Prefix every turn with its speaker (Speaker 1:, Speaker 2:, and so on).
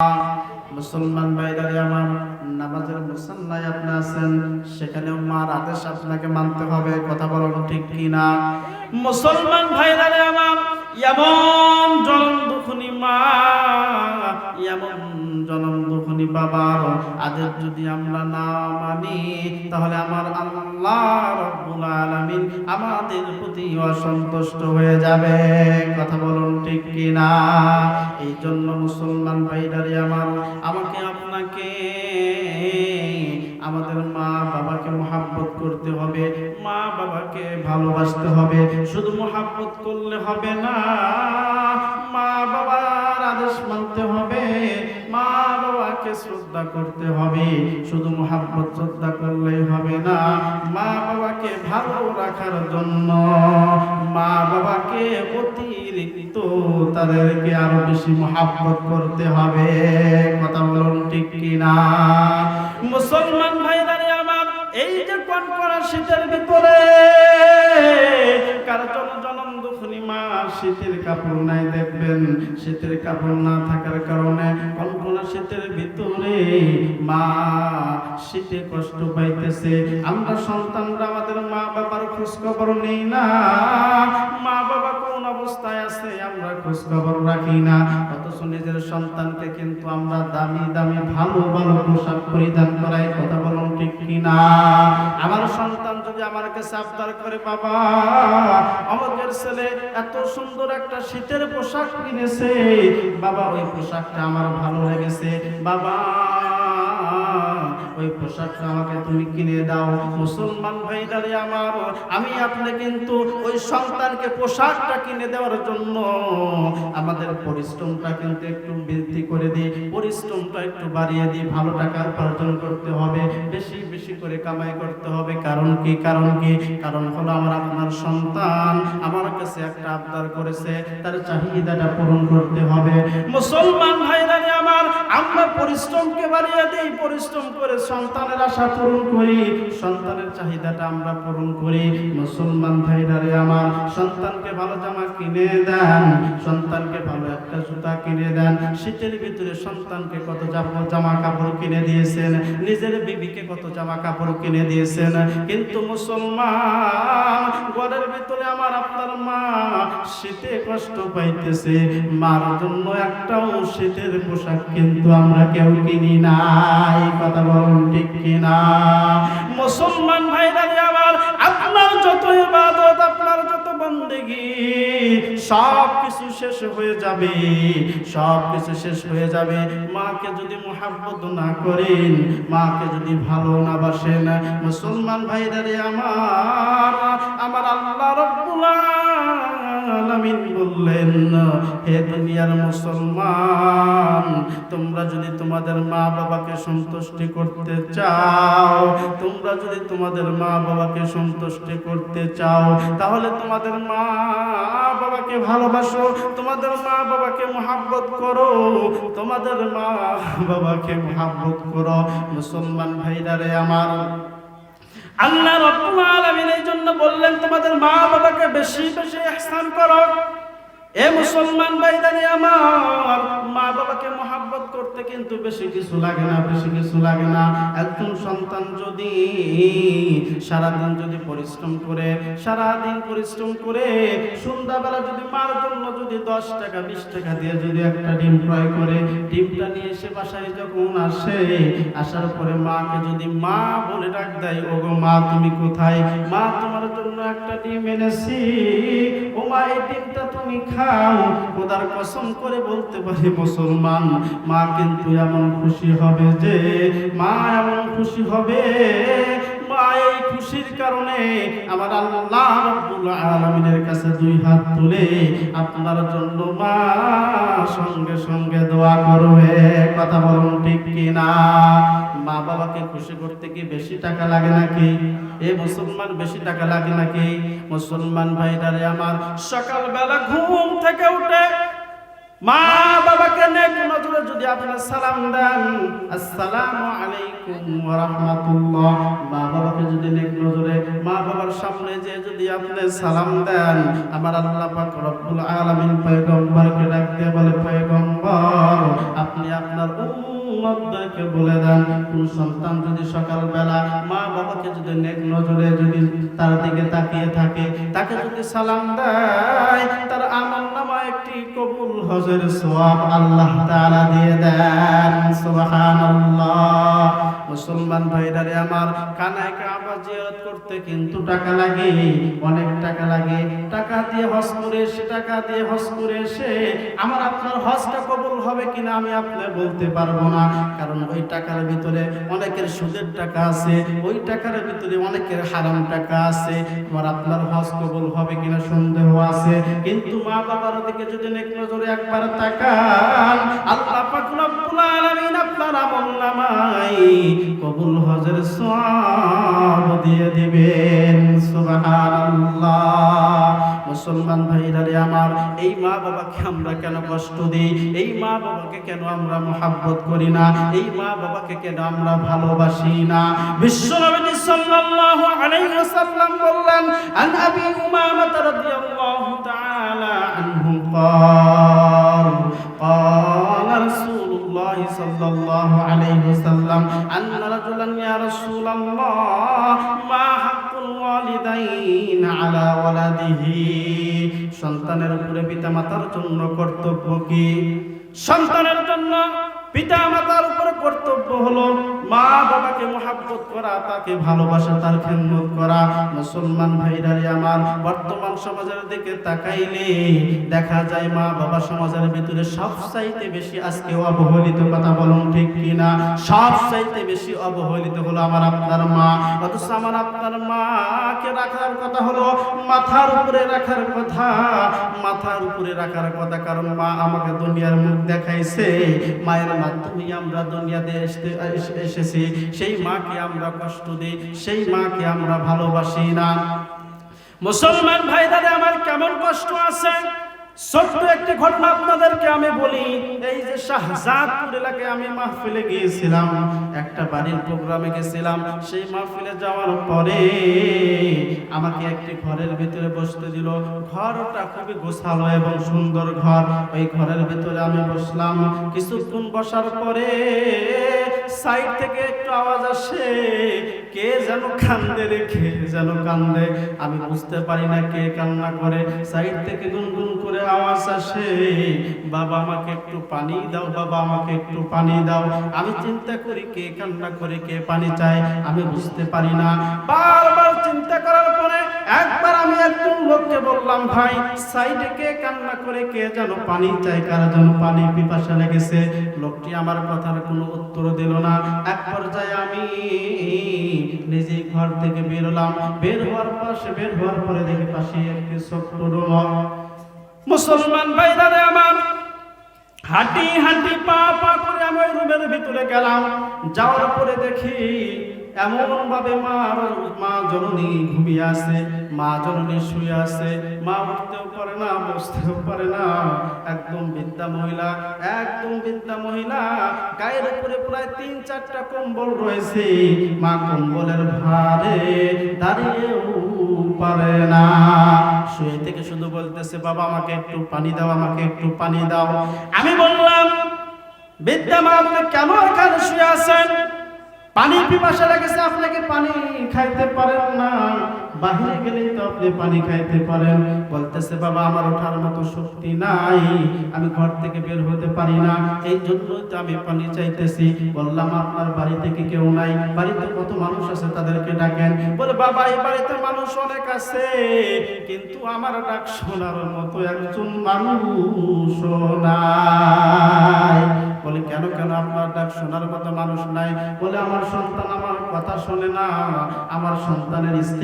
Speaker 1: মুসলমান ভাইরা আমার, নামাজের মুসল্লায় আপনি আছেন, সেখানেও মার আদেশ আপনাকে মানতে হবে। কথা বলুন ঠিক কিনা? মুসলমান ভাইরা আমার, এমন জনম দুঃখনী মা, এমন জনম দুঃখনী বাবার আদেশ যদি আমরা না মানি, তাহলে আমার আল্লাহ রাব্বুল আলামিন আমাদের প্রতি অসন্তুষ্ট হয়ে যাবে। কথা বলুন ঠিক কিনা? এই জন্য মুসলমান ভাইরা আমার, আমাকে আপনাকে আমাদের মা বাবাকে মহব্বত করতে হবে, মা বাবাকে ভালোবাসতে হবে। শুধু মহব্বত করলে হবে না, মা বাবার আদেশ মানতে হবে, মা বাবাকে শ্রদ্ধা করতে হবে। শুধু মহব্বত শ্রদ্ধা করলেই হবে না, মা বাবাকে ভালো রাখার জন্য মা বাবাকে অতিরিক্ত তাদেরকে আরো বেশি মহব্বত করতে হবে। কথা বলুন ঠিক কিনা? মুসলমান ভাইরা আমার, এই যে কনকনা শীতের ভিতরে কার জন্য জনম দুঃখনী মা শীতের কাপড় নাই, দেখবেন শীতের কাপড় না থাকার কারণে কনকনা শীতের ভিতরে মা শীতে কষ্ট পাইতেছে। আমরা সন্তানরা আমাদের মা বাবার খোঁজ খবর নেই না, মা বাবা কোন অবস্থায় আছে আমরা খোঁজ খবর রাখি না। অথচ নিজের সন্তানকে কিন্তু আমরা দামি দামি ভালো ভালো পোশাক পরিধান করাই। কথা বলুন ঠিক কিনা? আমার সন্তান যদি আমার কাছে আবদার করে, বাবা আমাদের ছেলে এত সুন্দর একটা শীতের পোশাক কিনেছে, বাবা ওই পোশাকটা আমার ভালো লেগেছে, বাবা ওই পোশাকটা আমাকে তুমি কিনে দাও। মুসলমান ভাইদারে আমার, আমি আপনি কিন্তু ওই সন্তানকে পোশাকটা কিনে দেওয়ার জন্য আমাদের পরিশ্রমটা কিন্তু একটু বৃদ্ধি করে দিই, পরিশ্রমটা একটু বাড়িয়ে দিই। ভালো টাকা উপার্জন করতে হবে, বেশি বেশি করে কামাই করতে হবে। কারণ কি? কারণ হলো আমার আপনার সন্তান আমার কাছে একটা আবদার করেছে, তার চাহিদাটা পূরণ করতে হবে। মুসলমান ভাইদারে আমার, আমরা পরিশ্রমকে বাড়িয়ে দিই, পরিশ্রম করে সন্তানের আশা পূরণ করি, সন্তানের চাহিদাটা আমরা পূরণ করি। মুসলমান ভাইরারে আমার, সন্তানকে ভালো জামা কিনে দেন, সন্তানকে ভালো একটা জুতা কিনে দেন। শীতের ভিতরে সন্তানকে কত জামা কাপড় কিনে দিয়েছেন, নিজের বিবিকে কত জামা কাপড় কিনে দিয়েছেন। কিন্তু মুসলমান ঘরের ভিতরে আমার আপনার মা শীতে কষ্ট পাইতেছে, মার জন্য একটাও শীতের পোশাক কিন্তু আমরা কেউ কিনি নাই। কথা বলুন ঠিক কিনা? মুসলমান ভাইরা আমার, আপনার যত ইবাদত, আপনার যত বন্দেগী সব কিছু শেষ হয়ে যাবে, সব কিছু শেষ হয়ে যাবে। মাকে যদি মুহাব্বত না করেন, মাকে যদি ভালো না বাসেন, মুসলমান ভাইরা আমার, আমার আল্লাহ রাব্বুল আলামিন বললেন, হে দুনিয়ার মুসলমান, তোমরা যদি তোমাদের মা বাবাকে সন্তুষ্টি করতে চাও, তোমরা যদি তোমাদের মা বাবাকে সন্তুষ্টি করতে চাও, তাহলে তোমাদের মা বাবাকে ভালোবাসো, তোমাদের মা বাবাকে মুহাব্বত করো, তোমাদের মা বাবাকে মুহাব্বত করো। মুসলমান ভাইরারে আমার, আল্লাহ রাব্বুল আলামিন এই জন্য বললেন, তোমাদের মা বাবাকে বেশি বেশি ইহসান করো। এ মুসলমান ভাইদারে আমার, মা বাবাকে মহব্বত করতে কিন্তু বেশি কিছু লাগে না, বেশি কিছু লাগে না। একজন সন্তান যদি সারাদিন যদি পরিশ্রম করে, সারাদিন পরিশ্রম করে সন্ধ্যাবেলা যদি মার জন্য যদি 10 টাকা 20 টাকা দিয়ে যদি একটা ডিম ক্রয় করে, ডিমটা নিয়ে এসে বাসায় যখন আসে, আসার পরে মাকে যদি মা বলে ডাক দেয়, ওগো মা তুমি কোথায়? মা তোমার জন্য একটা ডিম এনেছি, ও মা এই ডিমটা তুমি খাও। খোদার কসম করে বলতে পারি মুসলমান, মা কিন্তু এমন খুশি হবে যে, মা এমন খুশি হবে, মা এই খুশির কারণে আমার আল্লাহ রাব্বুল আলামিনের কাছে 2 হাত তুলে আপনার জন্য মা সঙ্গে সঙ্গে দোয়া করবে। কথা বলুন ঠিক কিনা? মা বাবাকে খুশি করতে কি বেশি টাকা লাগে নাকি? এ মুসলমান, বেশি টাকা লাগে নাকি? মুসলমান ভাইরারে আমার, সকালবেলা ঘুম থেকে উঠে মা বাবাকে নেক নজরে যদি আপনি সালাম দেন, আসসালামু আলাইকুম ওয়া রাহমাতুল্লাহ, মা বাবাকে যদি নেক নজরে মা বাবার সামনে যে যদি আপনি সালাম দেন, আমার আল্লাহ পাক রব্বুল আলামিন পয়গম্বরকে ডাক দিয়ে বলে, পয়গম্বর আপনি আপনার উম্মতদেরকে বলে দেন, কোন সন্তান যদি সকালবেলা মা বাবাকে যদি নেক নজরে যদি তার দিকে তাকিয়ে থাকে, তাকে যদি সালাম দেয়, তার আমলনামায় একটি কবুল হজের সওয়াব আল্লাহ তাআলা দিয়ে দেন। সুবহানাল্লাহ। মুসলমান ভাইরারে আমার, কানায় কাবা জিয়ারত করতে কিন্তু টাকা লাগে, অনেক টাকা লাগে। টাকা দিয়ে হজ করে এসে, টাকা দিয়ে হজ করে এসে আমার আপনার হজটা কবুল হবে কিনা আমি আপনি বলতে পারবো না, কারণ ওই টাকার ভিতরে অনেকের সুদের টাকা আছে, ওই টাকার ভিতরে অনেকের হারাম টাকা আছে। আমার আপনার হজ কবুল হবে কিনা সন্দেহ আছে। কিন্তু মা বাবার দিকে যদি নেক নজরে একবার তাকান, আল্লাহ পাক রব্বুল আলামিন আপনার আমলনামায় কবুল হজের সওয়াব দিয়ে দিবেন। সুবহানাল্লাহ। মুসলমান ভাইরারে আমার, এই মা বাবাকে আমরা কেন কষ্ট দিই? এই মা বাবাকে কেন আমরা মহব্বত করি না? এই মা বাবাকে কেন আমরা ভালোবাসি না? বিশ্বনবী সাল্লাল্লাহু আলাইহি ওয়াসাল্লাম বললেন, আন আবি উমামা রাদিয়াল্লাহু তাআলা আনহু قال رسول الله صلى الله عليه وسلم أن رجلا يا رسول الله ما حق الوالدين على ولده। সন্তানের উপরে পিতামাতার জন্য কর্তব্য কি? সন্তানের জন্য পিতামাতার উপরে কর্তব্য হলো মা বাবাকে মহব্বত করা, তাকে ভালোবাসা, তার খেদমত করা। মুসলমান ভাইরারে আমার, বর্তমান সমাজের দিকে তাকাইলে দেখা যায় মা বাবা সমাজের ভিতরে সবচাইতে বেশি আজকে অবহেলিত। কথা বলুন ঠিক কিনা? সবচাইতে বেশি অবহেলিত হলো আমার আপনার মা। অথচ আমার আপনার মাকে রাখার কথা হলো মাথার উপরে রাখার কথা, মাথার উপরে রাখার কথা। কারণ মা আমাকে দুনিয়ার মুখ দেখাইছে, মায়ের মাধ্যমে আমরা দুনিয়াতে এসেছি। সেই মাকে আমরা কষ্ট দিই, সেই মাকে আমরা ভালোবাসি না। মুসলমান ভাইরা আমার, কেমন কষ্ট আছে। ছোট্ট একটি ঘটনা আপনাদেরকে আমি বলি। এই যে শাহজাদপুর এলাকায় আমি মাহফিলে গিয়েছিলাম, একটা বাড়ির প্রোগ্রামে গেছিলাম। সেই মাহফিলে যাওয়ার পরে আমাকে একটি ঘরের ভিতরে বসতে দিল। ঘরটা খুবই গোছালো এবং সুন্দর ঘর। ওই ঘরের ভিতরে আমি বসলাম। কিছুক্ষণ বসার পরে সাইড থেকে একটু আওয়াজ আসে, কে যেন কান্দে রে, কে যেন কান্দে। আমি বুঝতে পারি না কে কান্না করে। সাইড থেকে গুনগুন করে আওয়াজ আসে, বাবা আমাকে একটু পানি দাও, বাবা আমাকে একটু পানি দাও। আমি চিন্তা করি কে কান্না করে, কে পানি চায়, আমি বুঝতে পারি না। বারবার চিন্তা করার পরে একবার আমি একজন লোককে বললাম, ভাই সাইডে কে কান্না করে, কে যেন পানি চায়, কার যেন পানি পিপাসা লেগেছে। লোকটি আমার কথার কোনো উত্তর দিল না। এক পর্যায়ে আমি নিজেই ঘর থেকে বেরোলাম। বের হওয়ার পরে দেখি পাশে একটি ছোট্ট রুম। মুসলমান ভাইরা আমার, হাঁটি হাঁটি পা পা করে আমি ওই রুমের ভিতরে গেলাম। যাওয়ার পরে দেখি এমন ভাবে মা জননী ঘুমিয়ে আছে, মা জননী শুয়ে আছে। মা উঠতেও পারে না, বসতেও পারে না। একদম বৃদ্ধা মহিলা, একদম বৃদ্ধা মহিলা। গায়ের উপরে প্রায় 3-4টা কম্বল রয়েছে। মা কম্বলের ভারে দাঁড়িয়েও পারে না। শুয়ে থেকে শুধু বলতেছে, বাবা আমাকে একটু পানি দাও, আমাকে একটু পানি দাও। আমি বললাম, বৃদ্ধা মা আপনি কেন এখানে শুয়ে আছেন? পানি পিপাসা লেগেছে, আপনাকে পানি খাইতে পারেন না? বাহিরে গেলেই তো আপনি পানি খাইতে পারেন। বলতেছে, বাবা আমার ওঠার মতো শক্তি নাই, আমি ঘর থেকে বের হতে পারি না, এই জন্যই তো আমি পানি চাইতেছি। বললাম, আপনার বাড়ি থেকে কেউ নাই? বাড়িতে কত মানুষ আছে, তাদেরকে ডাকেন। বলে, বাবা এই বাড়িতে মানুষ অনেক আছে, কিন্তু আমার ডাক শোনার মতো একজন মানুষ নাই। বলে, কেন কেন আপনার ডাক শোনার মতো মানুষ নাই? বলে, আমার সন্তান আমার কথা শোনে না, আমার সন্তানের স্ত্রী